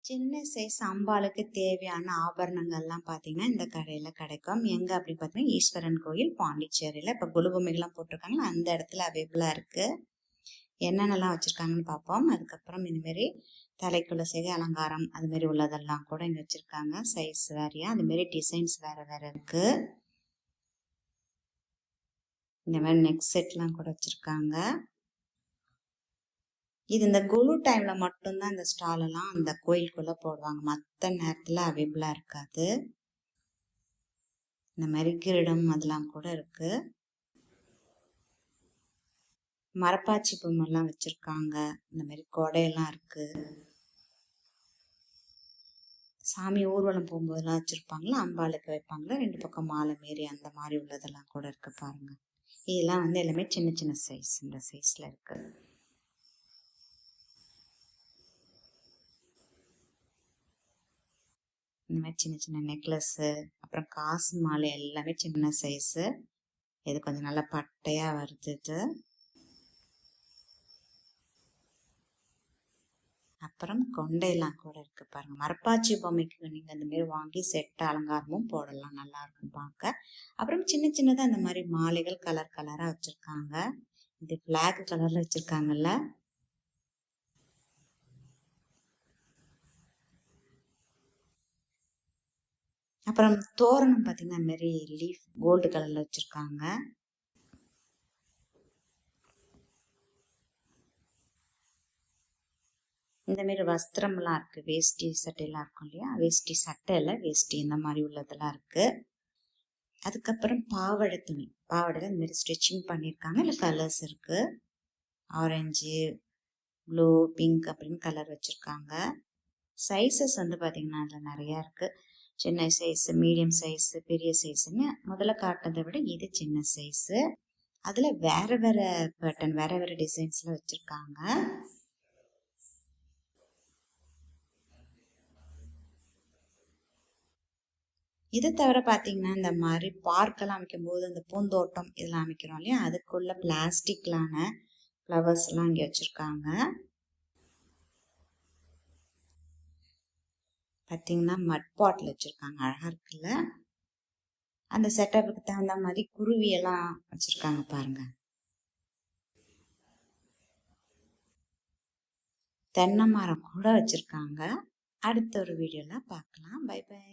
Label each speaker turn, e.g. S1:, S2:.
S1: சின்ன சைஸ் அம்பாளுக்கு தேவையான ஆபரணங்கள்லாம் பார்த்தீங்கன்னா இந்த கடையில் கிடைக்கும். எங்கே அப்படி பார்த்தீங்கன்னா ஈஸ்வரன் கோயில் பாண்டிச்சேரியில். இப்போ குலுபொம்மைகள்லாம் போட்டிருக்காங்களா அந்த இடத்துல அவைலபிளாக இருக்குது. என்னென்னலாம் வச்சுருக்காங்கன்னு பார்ப்போம். அதுக்கப்புறம் இதுமாரி தலைக்குள்ள சிகை அலங்காரம் அதுமாரி உள்ளதெல்லாம் கூட இங்கே வச்சுருக்காங்க. சைஸ் வேறையா அதுமாரி டிசைன்ஸ் வேறு வேறு இருக்குது. இந்த மாதிரி நெக் செட்லாம் கூட வச்சுருக்காங்க. இது இந்த குழு டைமில் மட்டும்தான் இந்த ஸ்டாலெல்லாம் அந்த கோயிலுக்குள்ளே போடுவாங்க. மற்ற நேரத்தில் அவைலபிளாக இருக்காது. இந்த மாதிரி கிரீடம் அதெல்லாம் கூட இருக்குது. மரப்பாச்சி பொம்மைலாம் வச்சுருக்காங்க. இந்த மாதிரி கொடையெல்லாம் இருக்குது. சாமி ஊர்வலம் போகும்போதெல்லாம் வச்சுருப்பாங்களா, அம்பாளுக்கு வைப்பாங்களா, 2 பக்கம் மாலை மாரி அந்த மாதிரி உள்ளதெல்லாம் கூட இருக்குது பாருங்கள். இதெல்லாம் வந்து எல்லாமே சின்ன சின்ன சைஸ், இந்த சைஸில் இருக்குது. இந்த மாதிரி சின்ன சின்ன நெக்லஸ்ஸு, அப்புறம் காசு மாலை எல்லாமே சின்ன சைஸு. இது கொஞ்சம் நல்லா பட்டையாக வருது. அப்புறம் கொண்டையெல்லாம் கூட இருக்குது பாருங்கள். மரப்பாச்சி பொம்மைக்கு நீங்கள் அந்த மாதிரி வாங்கி செட் அலங்காரமும் போடலாம், நல்லாயிருக்கும் பார்க்க. அப்புறம் சின்ன சின்னதாக அந்த மாதிரி மாலைகள் கலர் கலராக வச்சுருக்காங்க. இது பிளாக் கலரில் வச்சுருக்காங்கல்ல. அப்புறம் தோரணம் பார்த்தீங்கன்னா இந்த மாதிரி லீஃப் கோல்டு கலரில் வச்சுருக்காங்க. இந்தமாரி வஸ்திரம்லாம் இருக்குது. வேஷ்டி சட்டையெல்லாம் இருக்கும் இல்லையா, வேஷ்டி சட்டை இல்லை வேஷ்டி இந்த மாதிரி உள்ளதெல்லாம் இருக்குது. அதுக்கப்புறம் பாவாடை துணி, பாவாடையில் இந்தமாரி ஸ்டிச்சிங் பண்ணியிருக்காங்க. இல்லை கலர்ஸ் இருக்குது. ஆரஞ்சு, ப்ளூ, பிங்க் அப்படின்னு கலர் வச்சுருக்காங்க. சைஸஸ் வந்து பார்த்திங்கன்னா அதில் நிறையா இருக்குது. சின்ன சைஸு, மீடியம் சைஸு, பெரிய சைஸுன்னு முதல்ல காட்டினதை விட இது சின்ன சைஸு. அதில் வேறு வேறு பேட்டர்ன், வேறு வேறு டிசைன்ஸில் வச்சுருக்காங்க. இதை தவிர பார்த்தீங்கன்னா இந்த மாதிரி பார்க்கெல்லாம் அமைக்கும்போது அந்த பூந்தோட்டம் இதெல்லாம் அமைக்கிறோம் இல்லையா, அதுக்குள்ள பிளாஸ்டிக்லான ஃப்ளவர்ஸ்லாம் இங்கே வச்சுருக்காங்க. பார்த்தீங்கன்னா மட் பாட்டில் வச்சுருக்காங்க, அழகாக இருக்குல்ல. அந்த செட்டப்புக்கு தகுந்த மாதிரி குருவியெல்லாம் வச்சுருக்காங்க பாருங்கள். தென்னை மரம் கூட வச்சுருக்காங்க. அடுத்த ஒரு வீடியோவில் பார்க்கலாம். Bye by.